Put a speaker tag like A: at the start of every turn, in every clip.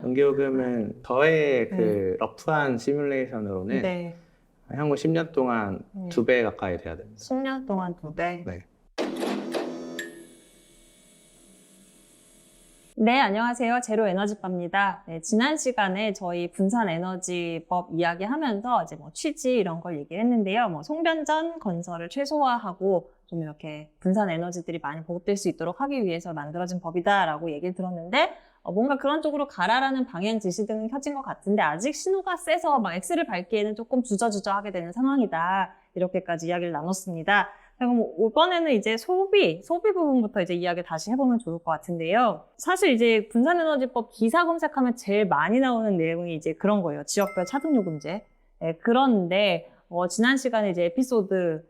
A: 전기요금은 저의 그 러프한 시뮬레이션으로는
B: 네.
A: 향후 10년 동안 2배 가까이 돼야 됩니다.
B: 10년 동안 2배?
A: 네.
B: 네, 안녕하세요. 제로에너지바입니다. 네, 지난 시간에 저희 분산에너지법 이야기하면서 이제 뭐 취지 이런 걸 얘기를 했는데요. 뭐 송변전 건설을 최소화하고 좀 이렇게 분산에너지들이 많이 보급될 수 있도록 하기 위해서 만들어진 법이다라고 얘기를 들었는데 뭔가 그런 쪽으로 가라라는 방향 지시등은 켜진 것 같은데 아직 신호가 세서 막 X를 밟기에는 조금 주저주저하게 되는 상황이다. 이렇게까지 이야기를 나눴습니다. 그럼 이번에는 이제 소비 부분부터 이제 이야기 다시 해보면 좋을 것 같은데요. 사실 이제 분산에너지법 기사 검색하면 제일 많이 나오는 내용이 이제 그런 거예요. 지역별 차등요금제. 네, 그런데 지난 시간에 이제 에피소드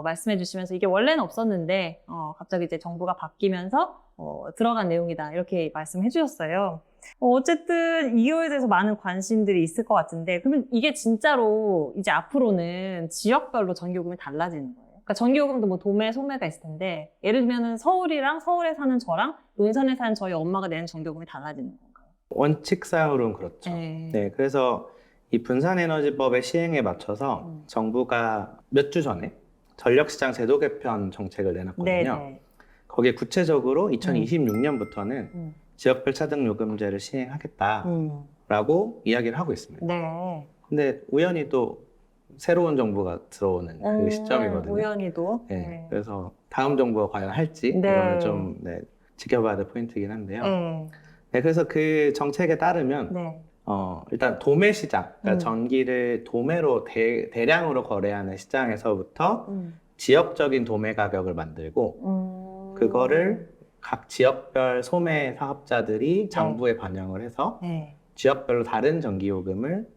B: 말씀해 주시면서 이게 원래는 없었는데 갑자기 이제 정부가 바뀌면서 들어간 내용이다 이렇게 말씀해 주셨어요. 어쨌든 이거에 대해서 많은 관심들이 있을 것 같은데 그러면 이게 진짜로 이제 앞으로는 지역별로 전기요금이 달라지는 거예요? 그러니까 전기요금도 뭐 도매, 소매가 있을 텐데 예를 들면 서울이랑 서울에 사는 저랑 논산에 사는 저희 엄마가 내는 전기요금이 달라지는 건가요?
A: 원칙상으로는 그렇죠. 네, 그래서 이 분산에너지법의 시행에 맞춰서 정부가 몇 주 전에 전력시장 제도 개편 정책을 내놨거든요.
B: 네네.
A: 거기에 구체적으로 2026년부터는 지역별 차등요금제를 시행하겠다라고 이야기를 하고 있습니다.
B: 네.
A: 근데 우연히 또 새로운 정부가 들어오는 그 시점이거든요.
B: 우연히도.
A: 네. 그래서 다음 정부가 과연 할지 이거는 좀 지켜봐야 될 포인트이긴 한데요. 네, 그래서 그 정책에 따르면 일단 도매 시장, 그러니까 전기를 도매로 대량으로 거래하는 시장에서부터 지역적인 도매 가격을 만들고 그거를 각 지역별 소매 사업자들이 장부에 반영을 해서 지역별로 다른 전기요금을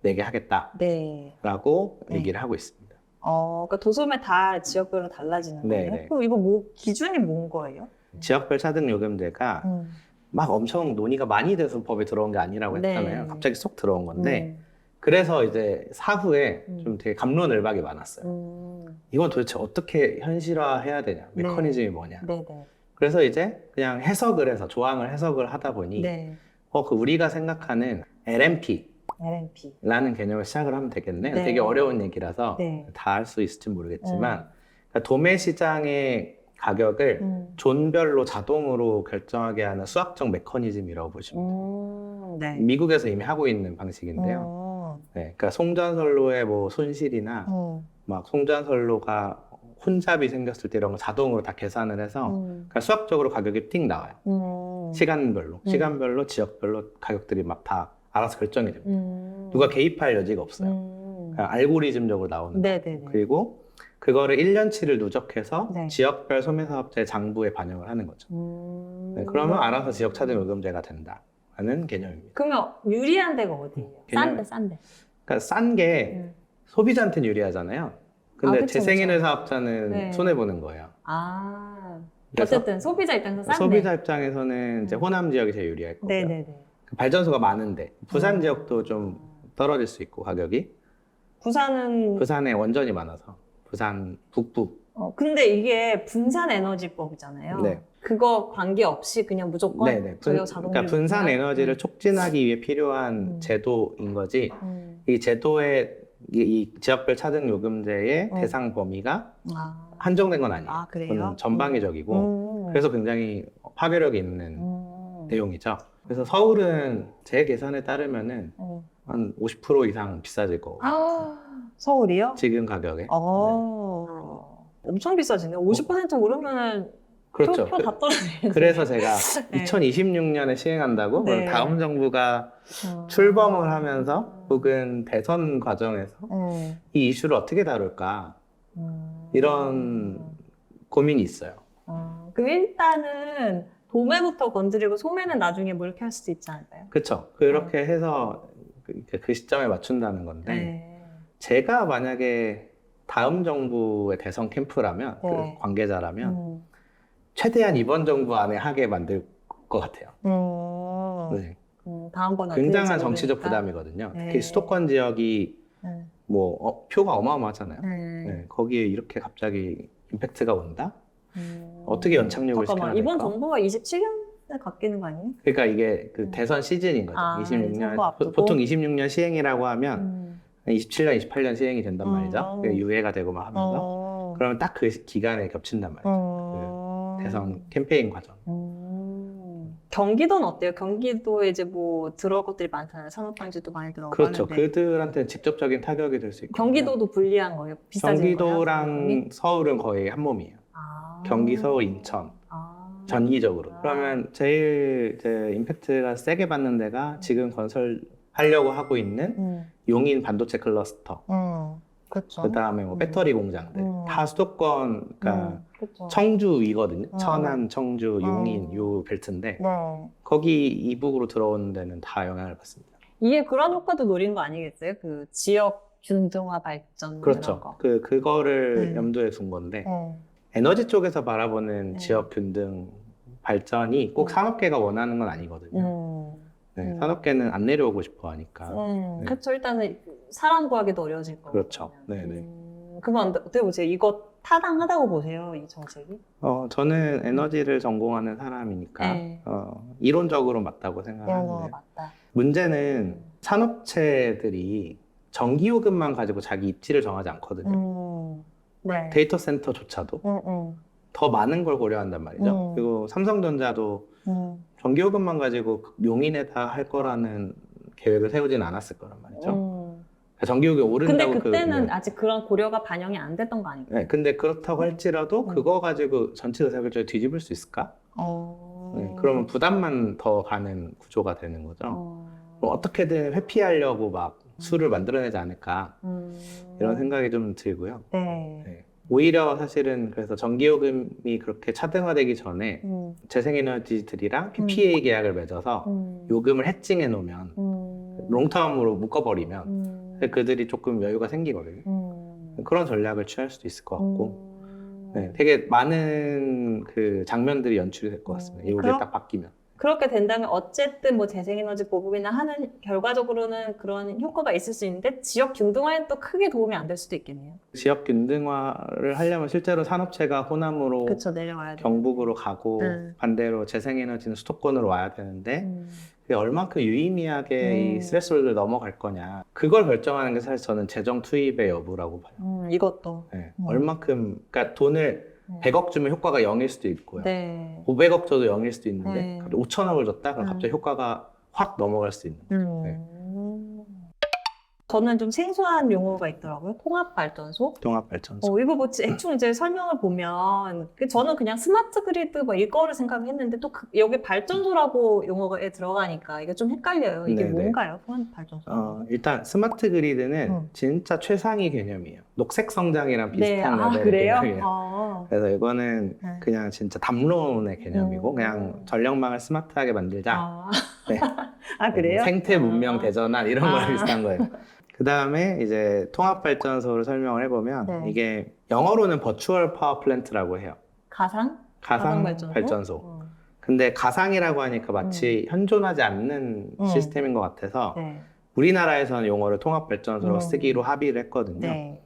A: 내게 하겠다라고 얘기를 하고 있습니다.
B: 그러니까 도소매 다 지역별로 달라지는 거예요? 그럼 이거 뭐 기준이 뭔 거예요?
A: 지역별 차등요금제가 막 엄청 논의가 많이 돼서 법에 들어온 게 아니라고 했잖아요. 갑자기 쏙 들어온 건데 그래서 이제 사후에 좀 되게 갑론을박이 많았어요. 이건 도대체 어떻게 현실화해야 되냐, 메커니즘이 뭐냐. 그래서 이제 그냥 해석을 해서 조항을 해석을 하다 보니 그 우리가 생각하는 LMP라는 개념을 시작을 하면 되겠네. 되게 어려운 얘기라서 다 할 수 있을지 모르겠지만 그러니까 도매 시장의 가격을 존별로 자동으로 결정하게 하는 수학적 메커니즘이라고 보시면 돼요. 미국에서 이미 하고 있는 방식인데요. 그러니까 송전선로의 뭐 손실이나 막 송전선로가 혼잡이 생겼을 때 이런 거 자동으로 다 계산을 해서 그러니까 수학적으로 가격이 틱 나와요. 시간별로 지역별로 가격들이 막 다 알아서 결정이 됩니다. 누가 개입할 여지가 없어요. 그냥 알고리즘적으로 나오는 거예요. 그리고 그거를 1년치를 누적해서 지역별 소매사업자의 장부에 반영을 하는 거죠. 그러면 알아서 지역 차등요금제가 된다는 개념입니다.
B: 그러면 유리한 데가 어디예요? 싼데.
A: 그러니까 싼 게 소비자한테는 유리하잖아요. 근데 재생에너지 사업자는 손해보는 거예요.
B: 어쨌든 소비자 입장에서 싼데.
A: 소비자 입장에서는 이제 호남 지역이 제일 유리할 거고요. 발전소가 많은데 부산 지역도 좀 떨어질 수 있고 가격이. 부산에 원전이 많아서 부산 북부.
B: 근데 이게 분산에너지법이잖아요. 그거 관계없이 그냥 무조건 전력 자동.
A: 그러니까 분산 에너지를 촉진하기 위해 필요한 제도인 거지. 이 제도의 이 지역별 차등 요금제의 대상 범위가 한정된 건 아니에요. 그건 전방위적이고 그래서 굉장히 파괴력이 있는 내용이죠. 그래서 서울은 제 계산에 따르면은 한 50% 이상 비싸질 거고.
B: 서울이요?
A: 지금 가격에.
B: 엄청 비싸지네. 50% 오르면은
A: 그렇죠.
B: 표 다 떨어지네.
A: 그래서 제가 2026년에 시행한다고 다음 정부가 출범을 하면서 혹은 대선 과정에서 이 이슈를 어떻게 다룰까 이런 고민이 있어요.
B: 그럼 일단은 도매부터 건드리고 소매는 나중에 뭐 이렇게 할 수도 있지 않을까요?
A: 그렇죠. 그렇게 해서 그 시점에 맞춘다는 건데 제가 만약에 다음 정부의 대선 캠프라면 그 관계자라면 최대한 이번 정부 안에 하게 만들 것 같아요.
B: 다음번에
A: 굉장한 정치적 부담이거든요. 특히 수도권 지역이 뭐 표가 어마어마하잖아요. 거기에 이렇게 갑자기 임팩트가 온다? 어떻게 연착륙을 시켜야 될까?
B: 이번 정부가 27년 바뀌는 거 아니에요?
A: 그러니까 이게 그 대선 시즌인 거죠.
B: 아,
A: 26년
B: 선거 앞두고?
A: 보통 26년 시행이라고 하면 27년, 28년 시행이 된단 말이죠. 그게 유예가 되고 막 하면서 그러면 딱 그 기간에 겹친단 말이죠. 그 대선 캠페인 과정.
B: 경기도는 어때요? 경기도에 이제 뭐 들어올 것들이 많잖아요. 산업단지도 많이 들어가고
A: 그렇죠.
B: 하는데.
A: 그들한테는 직접적인 타격이 될 수 있고.
B: 경기도도 불리한 거예요? 비싸진
A: 경기도랑
B: 거예요?
A: 서울은 거의 한 몸이에요.
B: 아.
A: 경기, 서울, 인천.
B: 아.
A: 전기적으로. 그러면 제일 이제 임팩트가 세게 받는 데가 지금 건설하려고 하고 있는 용인 반도체 클러스터.
B: 그렇죠.
A: 그다음에 뭐 배터리 공장들. 다 수도권, 그러니까
B: 그쵸.
A: 청주 위거든요. 천안, 청주, 용인 요 벨트인데
B: 네.
A: 거기 이북으로 들어오는 데는 다 영향을 받습니다.
B: 이게 그런 효과도 노린 거 아니겠어요? 그 지역 균등화 발전
A: 그렇죠.
B: 이런 거.
A: 그거를 염두에 둔 건데 에너지 쪽에서 바라보는 지역 균등 발전이 꼭 산업계가 원하는 건 아니거든요. 네, 산업계는 안 내려오고 싶어 하니까. 네.
B: 그렇죠. 일단은 사람 구하기도 어려워질 거고.
A: 그렇죠. 네네.
B: 그러면 어떻게 보세요? 이거 타당하다고 보세요? 이 정책이?
A: 저는 에너지를 전공하는 사람이니까
B: 네.
A: 이론적으로 맞다고 생각하는데
B: 맞다.
A: 문제는 산업체들이 전기요금만 가지고 자기 입지를 정하지 않거든요.
B: 네.
A: 데이터 센터조차도 더 많은 걸 고려한단 말이죠. 그리고 삼성전자도 전기요금만 가지고 용인에다 할 거라는 계획을 세우진 않았을 거란 말이죠. 전기요금이 오른다고.
B: 근데 그때는 아직 그런 고려가 반영이 안 됐던 거 아닐까요?
A: 네, 근데 그렇다고 할지라도 그거 가지고 전체 의사결정을 뒤집을 수 있을까? 네, 그러면 부담만 더 가는 구조가 되는 거죠. 어떻게든 회피하려고 막 수를 만들어내지 않을까 이런 생각이 좀 들고요.
B: 네.
A: 네. 오히려 사실은 그래서 전기요금이 그렇게 차등화되기 전에 재생에너지들이랑 PPA 계약을 맺어서 요금을 해칭해 놓으면 롱텀으로 묶어버리면 그들이 조금 여유가 생기거든요. 그런 전략을 취할 수도 있을 것 같고 네, 되게 많은 그 장면들이 연출이 될 것 같습니다. 이게 딱 바뀌면.
B: 그렇게 된다면 어쨌든 뭐 재생에너지 보급이나 하는 결과적으로는 그런 효과가 있을 수 있는데 지역 균등화에는 또 크게 도움이 안 될 수도 있겠네요.
A: 지역 균등화를 하려면 실제로 산업체가 호남으로
B: 그쵸, 내려와야
A: 경북으로 가고 반대로 재생에너지는 수도권으로 와야 되는데 그게 얼만큼 유의미하게 이 스레스홀드를 넘어갈 거냐 그걸 결정하는 게 사실 저는 재정 투입의 여부라고 봐요.
B: 이것도
A: 네. 얼만큼 그러니까 돈을 100억 주면 효과가 0일 수도 있고요.
B: 네.
A: 500억 줘도 0일 수도 있는데
B: 네.
A: 갑자기 5천억을 줬다? 그럼 갑자기 효과가 확 넘어갈 수 있는 거죠. 네.
B: 저는 좀 생소한 용어가 있더라고요. 통합발전소.
A: 통합발전소.
B: 이거 뭐 대충 이제 설명을 보면 저는 그냥 스마트 그리드 뭐 이거를 생각했는데 또 여기 발전소라고 용어에 들어가니까 이게 좀 헷갈려요. 이게
A: 네네.
B: 뭔가요? 통합발전소.
A: 일단 스마트 그리드는 진짜 최상위 개념이에요. 녹색 성장이랑
B: 네.
A: 비슷한 레벨의
B: 그래요?
A: 개념이에요. 그래서 이거는 그냥 진짜 담론의 개념이고 그냥 전력망을 스마트하게 만들자. 네.
B: 그래요?
A: 생태 문명 대전환 이런 거랑 비슷한 거예요. 그 다음에 이제 통합발전소를 설명을 해보면 이게 영어로는 버추얼 파워 플랜트라고 해요. 가상 발전소. 근데 가상이라고 하니까 마치 현존하지 않는 시스템인 것 같아서 우리나라에서는 용어를 통합발전소로 쓰기로 합의를 했거든요.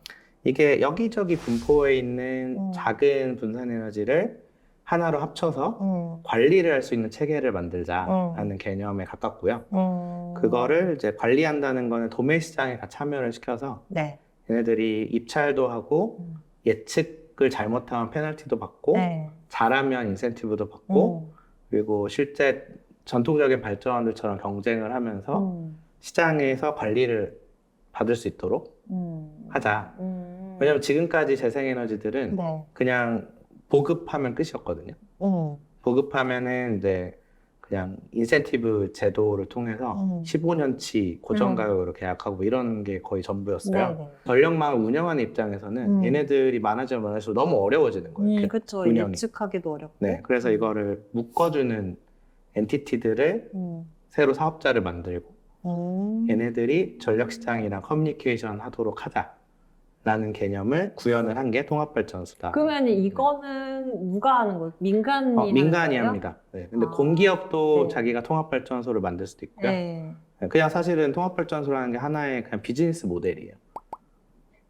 A: 이게 여기저기 분포해 있는 작은 분산에너지를 하나로 합쳐서 관리를 할 수 있는 체계를 만들자라는 개념에 가깝고요. 그거를 이제 관리한다는 거는 도매시장에 다 참여를 시켜서 얘네들이 입찰도 하고 예측을 잘못하면 페널티도 받고 잘하면 인센티브도 받고 그리고 실제 전통적인 발전들처럼 경쟁을 하면서 시장에서 관리를 받을 수 있도록 하자. 왜냐면 지금까지 재생에너지들은 그냥 보급하면 끝이었거든요. 보급하면은 이제 그냥 인센티브 제도를 통해서 15년치 고정 가격으로 계약하고 뭐 이런 게 거의 전부였어요. 전력망을 운영하는 입장에서는 얘네들이 많아지면 많아질수록 너무 어려워지는 거예요.
B: 그렇죠.
A: 운영이.
B: 예측하기도 어렵고.
A: 네, 그래서 이거를 묶어주는 엔티티들을 새로 사업자를 만들고 얘네들이 전력시장이랑 커뮤니케이션 하도록 하자. 라는 개념을 구현을 한 게 통합발전소다.
B: 그러면 이거는 누가 하는 거예요? 민간이
A: 민간이
B: 하는 거예요?
A: 합니다. 네. 근데 공기업도 자기가 통합발전소를 만들 수도 있고요. 그냥 사실은 통합발전소라는 게 하나의 그냥 비즈니스 모델이에요.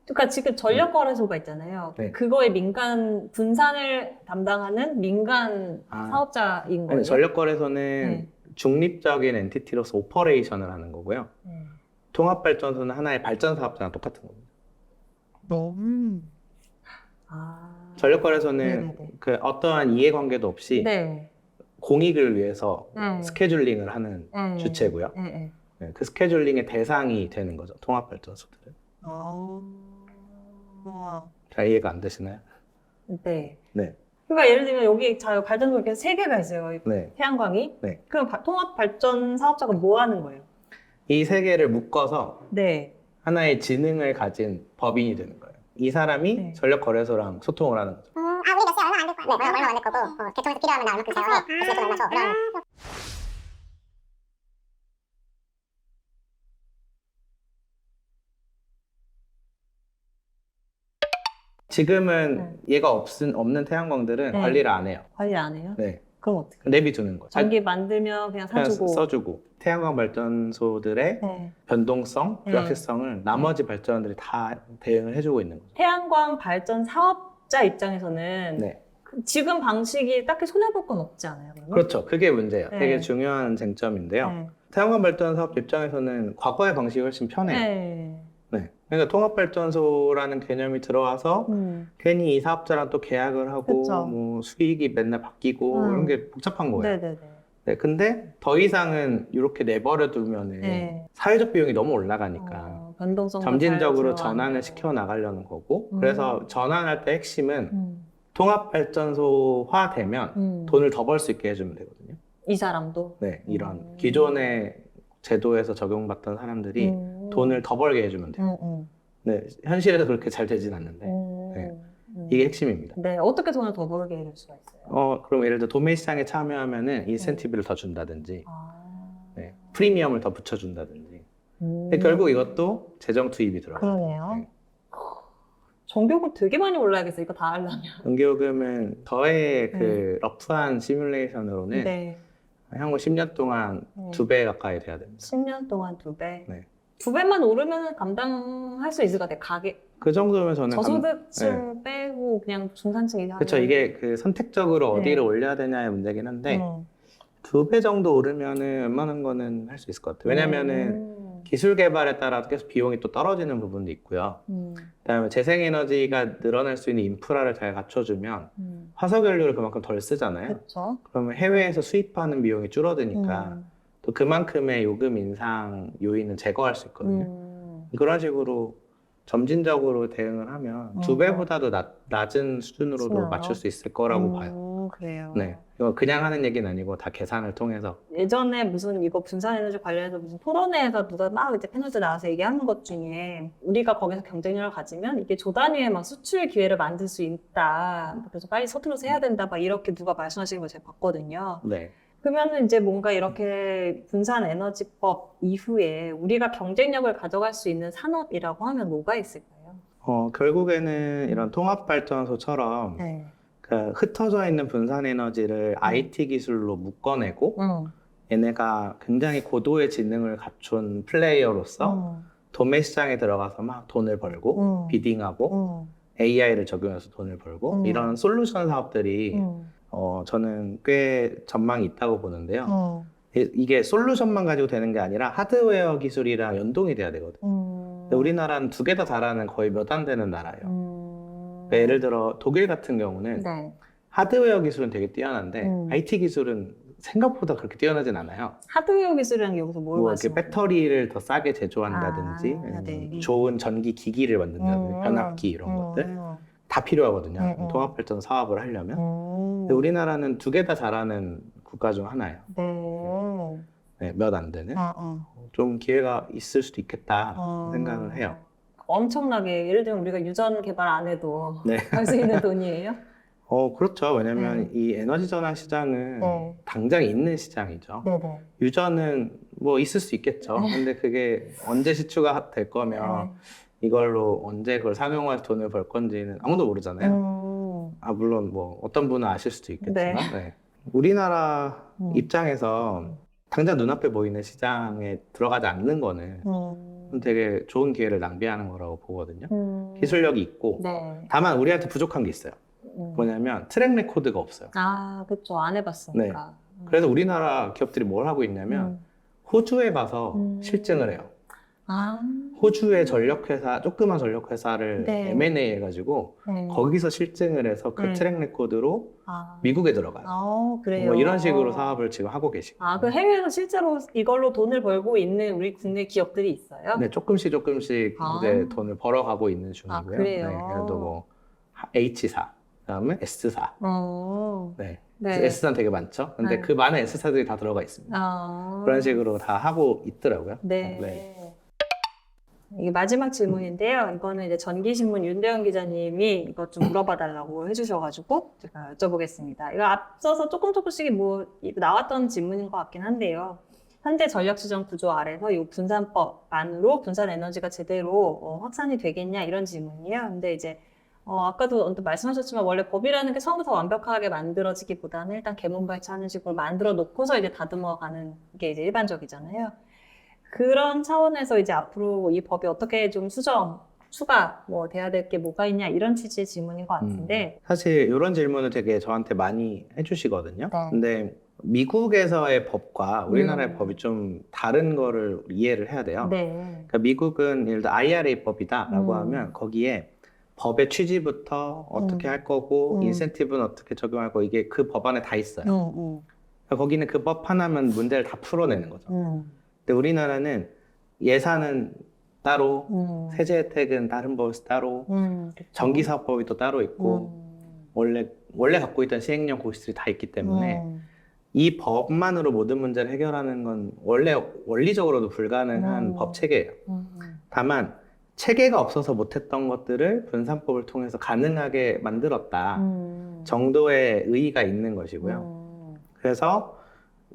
B: 그러니까 지금 전력거래소가 있잖아요.
A: 네.
B: 그거의 민간 분산을 담당하는 민간 사업자인 거예요.
A: 아니, 전력거래소는
B: 네.
A: 중립적인 엔티티로서 오퍼레이션을 하는 거고요.
B: 네.
A: 통합발전소는 하나의 발전 사업자랑 똑같은 겁니다. 전력거래소는
B: 네네네.
A: 그 어떠한 이해관계도 없이
B: 네.
A: 공익을 위해서
B: 네.
A: 스케줄링을 하는
B: 네.
A: 주체고요.
B: 네.
A: 네, 그 스케줄링의 대상이 되는 거죠. 통합발전소들은. 잘 이해가 안 되시나요?
B: 네.
A: 네.
B: 그러니까 예를 들면 여기 발전소 이렇게 3개가 있어요.
A: 네.
B: 태양광이.
A: 네.
B: 그럼 통합 발전 사업자가 뭐 하는 거예요?
A: 이 세 개를 묶어서
B: 네.
A: 하나의 지능을 가진 법인이 되는 거예요. 이 사람이
B: 네.
A: 전력거래소랑 소통을 하는 거죠.
C: 우리 몇 시에 얼마 안 될 거야. 네, 얼마 안 될 거고, 개통해서 필요하면 나 얼마큼 제어해. 그래서 돈 얼마 줘. 이런.
A: 지금은 얘가 없는 태양광들은
B: 네.
A: 관리를 안 해요.
B: 관리 안 해요?
A: 네.
B: 그럼 어떻게?
A: 내비두는 거죠.
B: 전기 만들면 그냥
A: 그냥
B: 사주고.
A: 써주고. 태양광 발전소들의
B: 네.
A: 변동성,
B: 네.
A: 불확실성을 나머지 발전들이 다 대응을 해주고 있는 거죠.
B: 태양광 발전 사업자 입장에서는
A: 네.
B: 지금 방식이 딱히 손해볼 건 없지 않아요? 그러면?
A: 그렇죠. 그게 문제예요.
B: 네.
A: 되게 중요한 쟁점인데요.
B: 네.
A: 태양광 발전 사업 입장에서는 과거의 방식이 훨씬 편해요.
B: 네.
A: 네. 그러니까 통합발전소라는 개념이 들어와서 괜히 이 사업자랑 또 계약을 하고
B: 그쵸.
A: 뭐 수익이 맨날 바뀌고 이런 게 복잡한 거예요.
B: 네네네.
A: 네, 근데 더 이상은 이렇게 내버려 두면은
B: 네.
A: 사회적 비용이 너무 올라가니까
B: 변동성
A: 점진적으로 전환을 시켜 나가려는 거고 그래서 전환할 때 핵심은 통합발전소화 되면 돈을 더 벌 수 있게 해주면 되거든요.
B: 이 사람도?
A: 네, 이런 기존의 제도에서 적용받던 사람들이 돈을 더 벌게 해주면 돼요. 네, 현실에서 그렇게 잘 되진 않는데 네, 이게 핵심입니다.
B: 네, 어떻게 돈을 더 벌게 해줄 수가 있어요?
A: 그럼 예를 들어 도매 시장에 참여하면은 인센티브를 더 준다든지 네, 프리미엄을 더 붙여준다든지 근데 결국 이것도 재정 투입이 들어가요.
B: 그러네요.
A: 네.
B: 전기요금 되게 많이 올라야겠어요, 이거 다 하려면.
A: 전기요금은 저의 그 러프한 시뮬레이션으로는
B: 네.
A: 향후 10년 동안 2배 가까이 돼야 됩니다.
B: 10년 동안 2배?
A: 네.
B: 2배만 오르면 감당할 수 있을 것 같아요, 가게.
A: 그 정도면 저는
B: 저소득층 빼고 그냥 중산층이 하는.
A: 그렇죠. 이게 그 선택적으로
B: 네.
A: 어디를 올려야 되냐의 문제긴 한데 2배 정도 오르면은 웬만한 거는 할 수 있을 것 같아요. 왜냐면은 기술 개발에 따라 계속 비용이 또 떨어지는 부분도 있고요. 그다음에 재생에너지가 늘어날 수 있는 인프라를 잘 갖춰주면 화석연료를 그만큼 덜 쓰잖아요.
B: 그렇죠.
A: 그러면 해외에서 수입하는 비용이 줄어드니까 또 그만큼의 요금 인상 요인은 제거할 수 있거든요. 그런 식으로 점진적으로 대응을 하면 2배보다도 낮은 수준으로도
B: 수준으로?
A: 맞출 수 있을 거라고 봐요.
B: 그래요.
A: 네, 이거 그냥 하는 얘기는 아니고 다 계산을 통해서.
B: 예전에 무슨 이거 분산에너지 관련해서 무슨 토론회에서 누가 막 이제 패널들 나와서 얘기하는 것 중에 우리가 거기서 경쟁력을 가지면 이게 조 단위의 막 수출 기회를 만들 수 있다. 그래서 빨리 서툴러서 해야 된다. 막 이렇게 누가 말씀하시는 걸 제가 봤거든요.
A: 네.
B: 그러면은 이제 뭔가 이렇게 분산 에너지법 이후에 우리가 경쟁력을 가져갈 수 있는 산업이라고 하면 뭐가 있을까요?
A: 결국에는 이런 통합발전소처럼
B: 네.
A: 그 흩어져 있는 분산 에너지를 IT 기술로 묶어내고 얘네가 굉장히 고도의 지능을 갖춘 플레이어로서 도매 시장에 들어가서 막 돈을 벌고 비딩하고 AI를 적용해서 돈을 벌고 이런 솔루션 사업들이 저는 꽤 전망이 있다고 보는데요. 이게 솔루션만 가지고 되는 게 아니라 하드웨어 기술이랑 연동이 돼야 되거든요. 근데 우리나라는 2개 다 잘하는 거의 몇 안 되는 나라예요. 그러니까 예를 들어 독일 같은 경우는
B: 네.
A: 하드웨어 기술은 되게 뛰어난데 IT 기술은 생각보다 그렇게 뛰어나진 않아요.
B: 하드웨어 기술이라는 게 여기서 뭘
A: 뭐 이렇게
B: 말씀하세요?
A: 배터리를 더 싸게 제조한다든지
B: 네.
A: 좋은 전기 기기를 만든다든지 변압기 이런 것들 다 필요하거든요. 통합발전 사업을 하려면. 근데 우리나라는 2개 다 잘하는 국가 중 하나예요. 네, 몇 안 되는. 좀 기회가 있을 수도 있겠다 생각을 해요.
B: 엄청나게 예를 들면 우리가 유전 개발 안 해도
A: 네.
B: 할 수 있는 돈이에요?
A: 그렇죠. 왜냐면 이 에너지 전환 시장은 당장 있는 시장이죠.
B: 네네.
A: 유전은 뭐 있을 수 있겠죠. 근데 그게 언제 시추가 될 거면 이걸로 언제 그걸 상용화해서 돈을 벌 건지는 아무도 모르잖아요. 물론 뭐 어떤 분은 아실 수도 있겠지만 네. 우리나라 입장에서 당장 눈앞에 보이는 시장에 들어가지 않는 거는 되게 좋은 기회를 낭비하는 거라고 보거든요. 기술력이 있고
B: 네.
A: 다만 우리한테 부족한 게 있어요. 뭐냐면 트랙 레코드가 없어요.
B: 아, 그쵸. 안 해봤으니까.
A: 그래서 우리나라 기업들이 뭘 하고 있냐면 호주에 가서 실증을 해요.
B: 아,
A: 호주의 전력회사, 조그만 전력회사를
B: 네.
A: M&A 해가지고
B: 네.
A: 거기서 실증을 해서 그
B: 네.
A: 트랙 레코드로
B: 아.
A: 미국에 들어가요.
B: 그래요.
A: 뭐 이런 식으로 사업을 지금 하고 계시고.
B: 그 해외에서 실제로 이걸로 돈을 벌고 있는 우리 국내 기업들이 있어요?
A: 네, 조금씩 이제 돈을 벌어가고 있는 중이고요.
B: 그래요?
A: 네, 그래도 뭐 H사, 그다음에 S사. 네.
B: 네.
A: S사는 되게 많죠. 근데
B: 네.
A: 그 많은 S사들이 다 들어가 있습니다. 그런 식으로 다 하고 있더라고요.
B: 네. 이게 마지막 질문인데요. 이거는 이제 전기신문 윤대현 기자님이 이거 좀 물어봐 달라고 해주셔가지고 제가 여쭤보겠습니다. 이거 앞서서 조금씩 나왔던 질문인 것 같긴 한데요. 현대 전력수정 구조 아래서 이 분산법안으로 분산 에너지가 제대로 확산이 되겠냐 이런 질문이에요. 근데 이제 아까도 언뜻 말씀하셨지만 원래 법이라는 게 처음부터 완벽하게 만들어지기보다는 일단 개문발차하는 식으로 만들어 놓고서 이제 다듬어가는 게 이제 일반적이잖아요. 그런 차원에서 이제 앞으로 이 법이 어떻게 좀 추가 돼야 될 게 뭐가 있냐 이런 취지의 질문인 것 같은데.
A: 사실 이런 질문을 되게 저한테 많이 해주시거든요.
B: 네.
A: 근데 미국에서의 법과 우리나라의 법이 좀 다른 거를 이해를 해야 돼요.
B: 네.
A: 그러니까 미국은 예를 들어 IRA 법이다라고 하면 거기에 법의 취지부터 어떻게 할 거고 인센티브는 어떻게 적용할 거고 이게 그 법 안에 다 있어요. 그러니까 거기는 그 법 하나면 문제를 다 풀어내는 거죠. 근데 우리나라는 예산은 따로, 세제 혜택은 다른 법에서 따로, 전기사업법이 또 따로 있고 원래 갖고 있던 시행령 고시들이 다 있기 때문에 이 법만으로 모든 문제를 해결하는 건 원리적으로도 불가능한 법 체계예요. 다만 체계가 없어서 못했던 것들을 분산법을 통해서 가능하게 만들었다 정도의 의의가 있는 것이고요. 그래서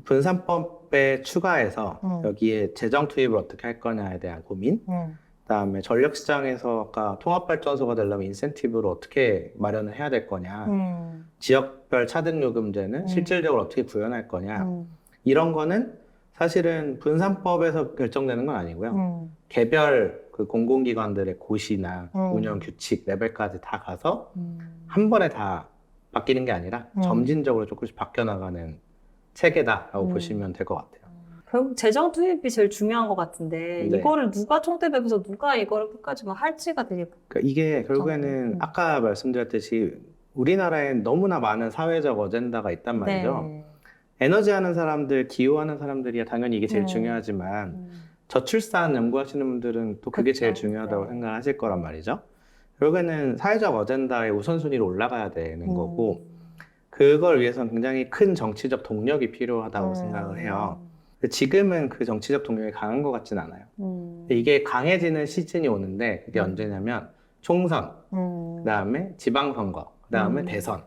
A: 분산법에 추가해서 여기에 재정 투입을 어떻게 할 거냐에 대한 고민, 그다음에 전력시장에서 아까 통합발전소가 되려면 인센티브를 어떻게 마련을 해야 될 거냐, 지역별 차등요금제는 실질적으로 어떻게 구현할 거냐, 이런 거는 사실은 분산법에서 결정되는 건 아니고요. 개별 그 공공기관들의 고시나 운영 규칙 레벨까지 다 가서 한 번에 다 바뀌는 게 아니라 점진적으로 조금씩 바뀌어나가는 체계다라고 보시면 될 것 같아요.
B: 결국 재정 투입이 제일 중요한 것 같은데
A: 네.
B: 이거를 누가 총대면서 누가 이거를 끝까지 할지가 되게
A: 그러니까 이게 결국에는 아까 말씀드렸듯이 우리나라엔 너무나 많은 사회적 어젠다가 있단 말이죠.
B: 네.
A: 에너지 하는 사람들, 기후하는 사람들이야 당연히 이게 제일 중요하지만 저출산 연구하시는 분들은 또 그게 제일 중요하다고 생각하실 거란 말이죠. 결국에는 사회적 어젠다의 우선순위로 올라가야 되는 거고 그걸 위해서는 굉장히 큰 정치적 동력이 필요하다고 생각을 해요. 지금은 그 정치적 동력이 강한 것 같진 않아요. 이게 강해지는 시즌이 오는데 그게 언제냐면 총선, 그다음에 지방선거, 그다음에 대선.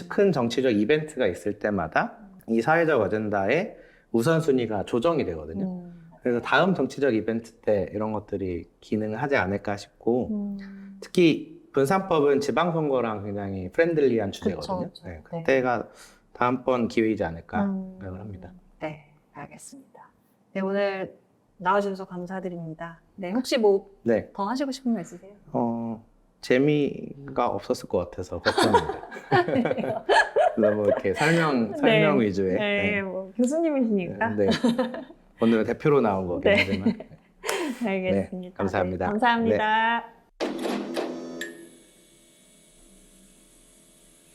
A: 큰 정치적 이벤트가 있을 때마다 이 사회적 어젠다의 우선순위가 조정이 되거든요. 그래서 다음 정치적 이벤트 때 이런 것들이 기능을 하지 않을까 싶고 특히 분산법은 지방선거랑 굉장히 프렌들리한 주제거든요.
B: 그쵸.
A: 네, 그때가 다음번 기회이지 않을까 생각을 합니다.
B: 네, 알겠습니다. 네, 오늘 나와주셔서 감사드립니다. 네, 혹시
A: 네.
B: 더 하시고 싶은 거 있으세요?
A: 재미가 없었을 것 같아서 걱정입니다. 너무 이렇게 설명 위주의.
B: 네, 교수님이시니까.
A: 네. 오늘은 대표로 나온 거긴 하지만.
B: 알겠습니다.
A: 네, 감사합니다.
B: 네, 감사합니다.